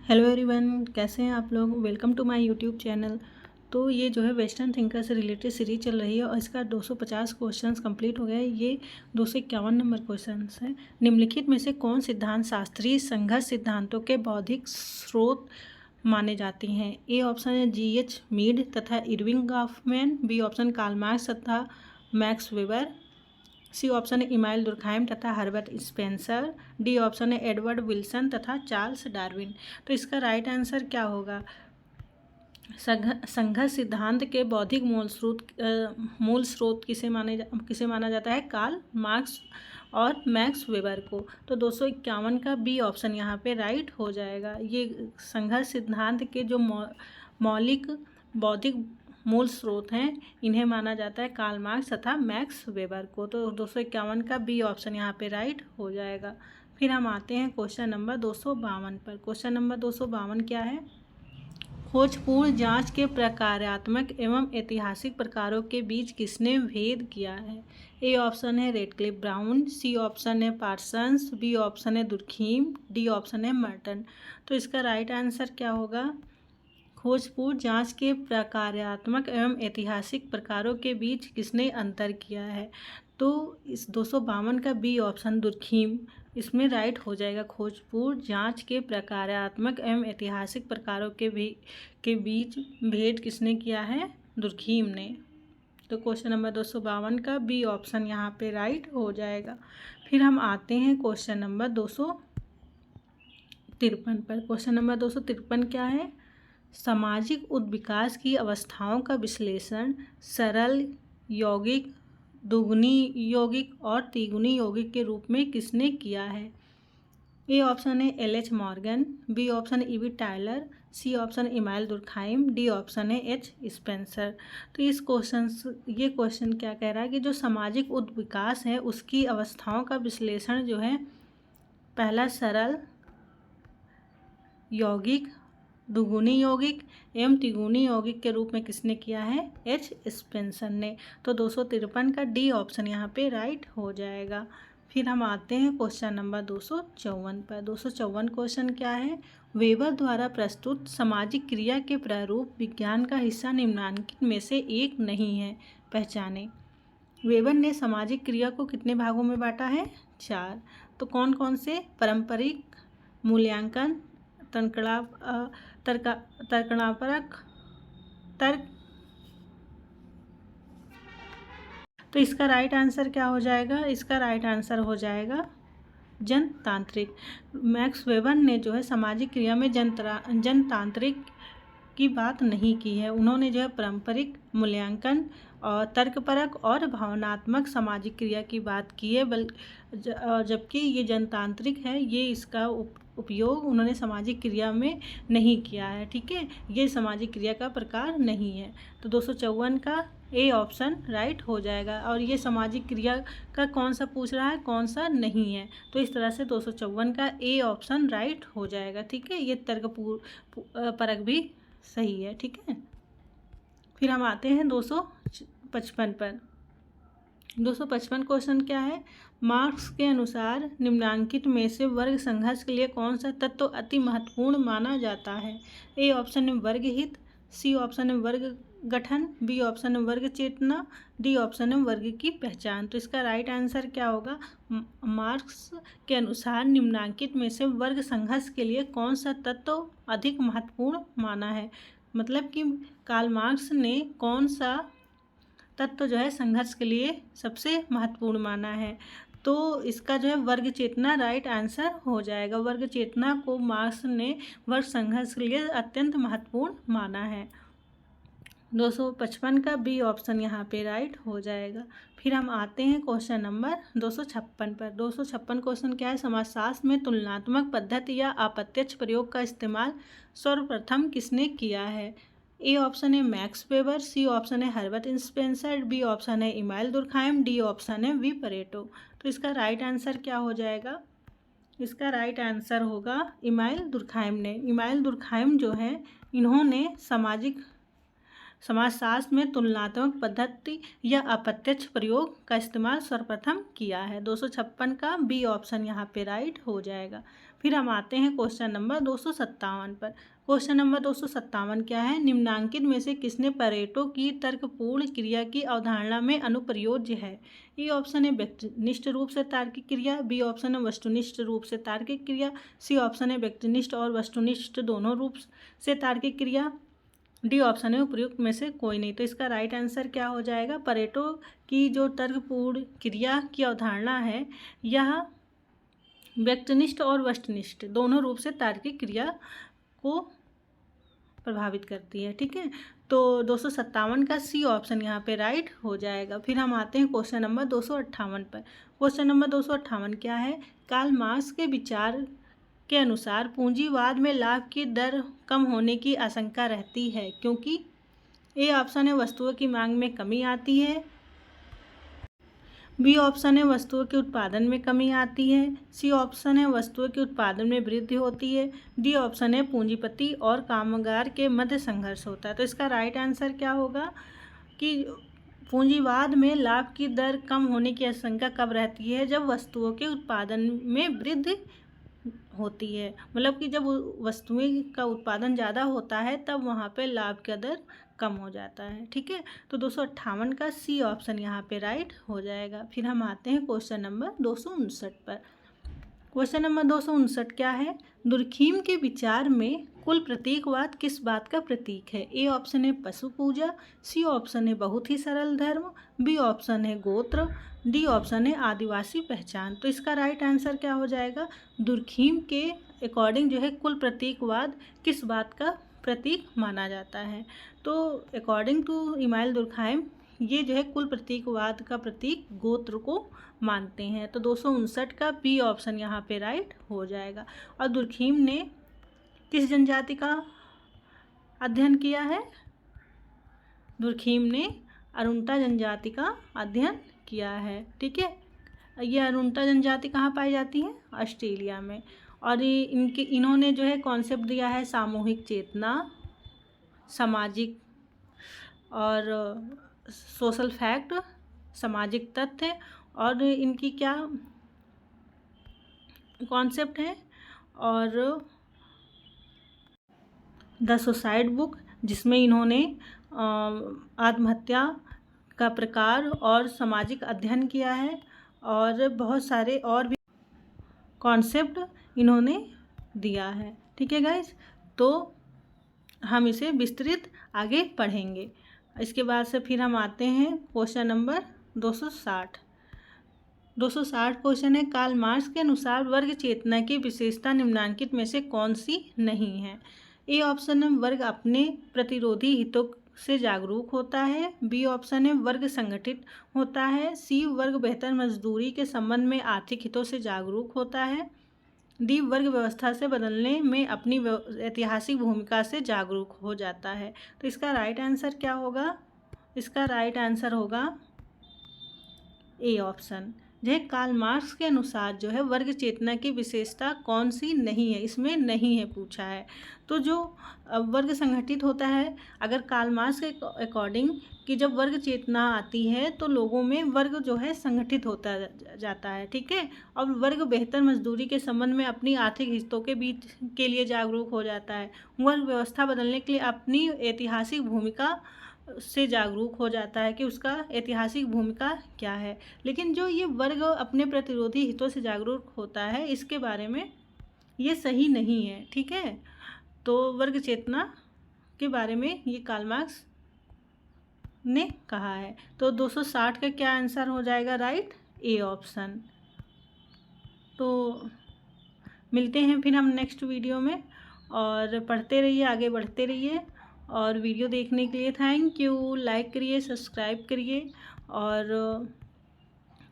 Hello everyone, कैसे हैं आप लोग। Welcome to my YouTube channel. तो ये जो है वेस्टर्न थिंकर से रिलेटेड सीरीज चल रही है और इसका 250 क्वेश्चंस कंप्लीट हो गया है। ये 251 नंबर क्वेश्चंस है। निम्नलिखित में से कौन सिद्धांत शास्त्रीय संघर्ष सिद्धांतों के बौद्धिक स्रोत माने जाते हैं। ए ऑप्शन है G.H. मीड तथा Irving Goffman. B option Karl Marx तथा मैक्स वेबर। सी ऑप्शन है इमाइल दुर्खाइम तथा हर्बर्ट स्पेंसर। डी ऑप्शन है एडवर्ड विल्सन तथा चार्ल्स डार्विन। तो इसका राइट आंसर क्या होगा। संघर्ष सिद्धांत के बौद्धिक मूल स्रोत किसे माना जाता है। कार्ल मार्क्स और मैक्स वेबर को। तो 251 का बी ऑप्शन यहाँ पे राइट हो जाएगा। ये संघर्ष सिद्धांत के जो मौलिक बौद्धिक मूल स्रोत हैं इन्हें माना जाता है कार्ल मार्क्स तथा मैक्स वेबर को। तो 251 का बी ऑप्शन यहाँ पे राइट हो जाएगा। फिर हम आते हैं क्वेश्चन नंबर 252 पर। क्वेश्चन नंबर 252 क्या है। खोजपूर्ण जांच के प्रकार्यात्मक एवं ऐतिहासिक प्रकारों के बीच किसने भेद किया है। ए ऑप्शन है रेडक्लिफ ब्राउन। सी ऑप्शन है पार्सन्स। बी ऑप्शन है दुर्खीम। डी ऑप्शन है मर्टन। तो इसका राइट आंसर क्या होगा। खोजपूर्ण जांच के प्रकार्यात्मक एवं ऐतिहासिक प्रकारों के बीच किसने अंतर किया है। तो इस 252 का बी ऑप्शन दुर्खीम इसमें राइट हो जाएगा। खोजपूर्ण जांच के प्रकार्यात्मक एवं ऐतिहासिक प्रकारों के बीच भेद किसने किया है। दुर्खीम ने। तो क्वेश्चन नंबर 252 का बी ऑप्शन यहाँ पे राइट हो जाएगा। फिर हम आते हैं क्वेश्चन नंबर 253 पर। क्वेश्चन नंबर 253 क्या है। सामाजिक उद्विकास की अवस्थाओं का विश्लेषण सरल यौगिक, दुगुनी यौगिक और तिगुनी यौगिक के रूप में किसने किया है। ए ऑप्शन है L.H. मॉर्गन। बी ऑप्शन है E.V. Tylor. C option Emile Durkheim. D option है H. स्पेंसर। तो ये क्वेश्चन क्या कह रहा है कि जो सामाजिक उद्विकास है उसकी अवस्थाओं का विश्लेषण जो है पहला सरल यौगिक, दुगुनी यौगिक एवं तिगुनी यौगिक के रूप में किसने किया है। H. स्पेंसर ने। तो 253 का डी ऑप्शन यहाँ पे राइट हो जाएगा। फिर हम आते हैं क्वेश्चन नंबर 254 पर। 254 क्वेश्चन क्या है। वेबर द्वारा प्रस्तुत सामाजिक क्रिया के प्रारूप विज्ञान का हिस्सा निम्नलिखित में से एक नहीं है, पहचाने। वेबर ने सामाजिक क्रिया को कितने भागों में बांटा है। 4। तो कौन कौन से। पारंपरिक, मूल्यांकन, तर्कणापरक, तर्क। तो इसका राइट आंसर क्या हो जाएगा। इसका राइट आंसर हो जाएगा जनतांत्रिक। मैक्स वेबर ने जो है सामाजिक क्रिया में जनतांत्रिक की बात नहीं की है। उन्होंने जो है पारंपरिक, मूल्यांकन और तर्कपरक और भावनात्मक सामाजिक क्रिया की बात की है। जबकि ये जनतांत्रिक है, ये इसका उपयोग उन्होंने सामाजिक क्रिया में नहीं किया है। ठीक है, ये सामाजिक क्रिया का प्रकार नहीं है। तो 254 का ए ऑप्शन राइट हो जाएगा। और ये सामाजिक क्रिया का कौन सा पूछ रहा है, कौन सा नहीं है। तो इस तरह से 254 का ए ऑप्शन राइट हो जाएगा। ठीक है, ये तर्क परक भी सही है। ठीक है, फिर हम आते हैं 255 पर। 255 क्वेश्चन क्या है। मार्क्स के अनुसार निम्नांकित में से वर्ग संघर्ष के लिए कौन सा तत्व अति महत्वपूर्ण माना जाता है। ए ऑप्शन है वर्ग हित। सी ऑप्शन है वर्ग गठन। बी ऑप्शन है वर्ग चेतना। डी ऑप्शन है वर्ग की पहचान। तो इसका राइट आंसर क्या होगा। मार्क्स के अनुसार निम्नांकित में से वर्ग संघर्ष के लिए कौन सा तत्व अधिक महत्वपूर्ण माना है। मतलब कि कार्ल मार्क्स ने कौन सा तत्व जो है संघर्ष के लिए सबसे महत्वपूर्ण माना है। तो इसका जो है वर्ग चेतना राइट आंसर हो जाएगा। वर्ग चेतना को मार्क्स ने वर्ग संघर्ष के लिए अत्यंत महत्वपूर्ण माना है। 255 का बी ऑप्शन यहाँ पे राइट हो जाएगा। फिर हम आते हैं क्वेश्चन नंबर 256 पर। 256 क्वेश्चन क्या है। समाजशास्त्र में तुलनात्मक पद्धति या अप्रत्यक्ष प्रयोग का इस्तेमाल सर्वप्रथम किसने किया है। ए ऑप्शन है मैक्स वेबर। सी ऑप्शन है हर्बर्ट स्पेंसर। बी ऑप्शन है इमाइल दुर्खाइम। डी ऑप्शन है वी परेटो। तो इसका राइट आंसर क्या हो जाएगा। इसका राइट आंसर होगा इमाइल दुर्खाइम ने। इमाइल दुर्खाइम जो है इन्होंने समाजशास्त्र में तुलनात्मक पद्धति या अप्रत्यक्ष प्रयोग का इस्तेमाल सर्वप्रथम किया है। 256 का बी ऑप्शन यहाँ पे राइट हो जाएगा। फिर हम आते हैं क्वेश्चन नंबर 257 पर। क्वेश्चन नंबर 257 क्या है? निम्नांकित में से किसने परेटो की तर्कपूर्ण क्रिया की अवधारणा में अनुप्रयोज्य है? ए ऑप्शन है व्यक्तिनिष्ठ रूप से तार्किक क्रिया, बी ऑप्शन है वस्तुनिष्ठ रूप से तार्किक क्रिया, सी ऑप्शन है व्यक्तिनिष्ठ और वस्तुनिष्ठ दोनों रूप से तार्किक क्रिया, डी ऑप्शन है उपयुक्त में से कोई नहीं। तो इसका राइट आंसर क्या हो जाएगा? परेटो की जो तर्कपूर्ण क्रिया की अवधारणा है यह व्यक्तिनिष्ठ और वस्तुनिष्ठ दोनों रूप से तार्किक क्रिया को प्रभावित करती है। ठीक है, तो 257 का सी ऑप्शन यहाँ पे राइट हो जाएगा। फिर हम आते हैं क्वेश्चन नंबर 258 पर। क्वेश्चन नंबर 258 क्या है? कार्ल मार्क्स के विचार के अनुसार पूंजीवाद में लाभ की दर कम होने की आशंका रहती है क्योंकि ए ऑप्शन है वस्तुओं की मांग में कमी आती है, बी ऑप्शन है वस्तुओं के उत्पादन में कमी आती है, सी ऑप्शन है वस्तुओं के उत्पादन में वृद्धि होती है, डी ऑप्शन है पूंजीपति और कामगार के मध्य संघर्ष होता है। तो इसका राइट आंसर क्या होगा कि पूंजीवाद में लाभ की दर कम होने की आशंका कब रहती है? जब वस्तुओं के उत्पादन में वृद्धि होती है, मतलब कि जब वस्तुएं का उत्पादन ज़्यादा होता है तब वहाँ पे लाभ का दर कम हो जाता है। ठीक है, तो 258 का सी ऑप्शन यहाँ पे राइट हो जाएगा। फिर हम आते हैं क्वेश्चन नंबर 259 पर। क्वेश्चन नंबर 259 क्या है? दुर्खीम के विचार में कुल प्रतीकवाद किस बात का प्रतीक है? ए ऑप्शन है पशु पूजा, सी ऑप्शन है बहुत ही सरल धर्म, बी ऑप्शन है गोत्र, डी ऑप्शन है आदिवासी पहचान। तो इसका राइट आंसर क्या हो जाएगा? दुर्खीम के अकॉर्डिंग जो है कुल प्रतीकवाद किस बात का प्रतीक माना जाता है? तो अकॉर्डिंग टू इमाइल दुर्खीम ये जो है कुल प्रतीकवाद का प्रतीक गोत्र को मानते हैं। तो 259 का बी ऑप्शन यहाँ पे राइट हो जाएगा। और दुर्खीम ने किस जनजाति का अध्ययन किया है? दुर्खीम ने अरुणता जनजाति का अध्ययन किया है। ठीक है, ये अरुणता जनजाति कहाँ पाई जाती है? ऑस्ट्रेलिया में। और इन्होंने जो है कॉन्सेप्ट दिया है सामूहिक चेतना, सामाजिक और सोशल फैक्ट, सामाजिक तथ्य, और इनकी क्या कॉन्सेप्ट है, और द सुसाइड बुक, जिसमें इन्होंने आत्महत्या का प्रकार और सामाजिक अध्ययन किया है, और बहुत सारे और भी कॉन्सेप्ट इन्होंने दिया है। ठीक है गाइस, तो हम इसे विस्तृत आगे पढ़ेंगे। इसके बाद से फिर हम आते हैं क्वेश्चन नंबर 260। 260 क्वेश्चन है, कार्ल मार्क्स के अनुसार वर्ग चेतना की विशेषता निम्नांकित में से कौन सी नहीं है? ए ऑप्शन है वर्ग अपने प्रतिरोधी हितों से जागरूक होता है, बी ऑप्शन है वर्ग संगठित होता है, सी वर्ग बेहतर मजदूरी के संबंध में आर्थिक हितों से जागरूक होता है, डी वर्ग व्यवस्था से बदलने में अपनी ऐतिहासिक भूमिका से जागरूक हो जाता है। तो इसका राइट आंसर क्या होगा? इसका राइट आंसर होगा ए ऑप्शन। जो है कार्ल मार्क्स के अनुसार जो है वर्ग चेतना की विशेषता कौन सी नहीं है, इसमें नहीं है पूछा है। तो जो वर्ग संगठित होता है, अगर कार्ल मार्क्स के अकॉर्डिंग कि जब वर्ग चेतना आती है तो लोगों में वर्ग जो है संगठित होता जाता है। ठीक है, और वर्ग बेहतर मजदूरी के संबंध में अपनी आर्थिक हितों के बीच के लिए जागरूक हो जाता है, वर्ग व्यवस्था बदलने के लिए अपनी ऐतिहासिक भूमिका से जागरूक हो जाता है कि उसका ऐतिहासिक भूमिका क्या है। लेकिन जो ये वर्ग अपने प्रतिरोधी हितों से जागरूक होता है, इसके बारे में ये सही नहीं है। ठीक है, तो वर्ग चेतना के बारे में ये कार्ल मार्क्स ने कहा है। तो 260 का क्या आंसर हो जाएगा? Right, A option. तो मिलते हैं फिर हम नेक्स्ट वीडियो में, और पढ़ते रहिए, आगे बढ़ते रहिए, और वीडियो देखने के लिए थैंक यू। लाइक करिए, सब्सक्राइब करिए, और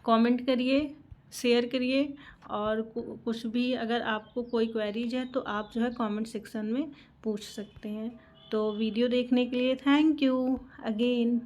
कमेंट करिए, शेयर करिए, और कुछ भी अगर आपको कोई क्वेरीज है तो आप जो है कमेंट सेक्शन में पूछ सकते हैं। तो वीडियो देखने के लिए थैंक यू अगेन।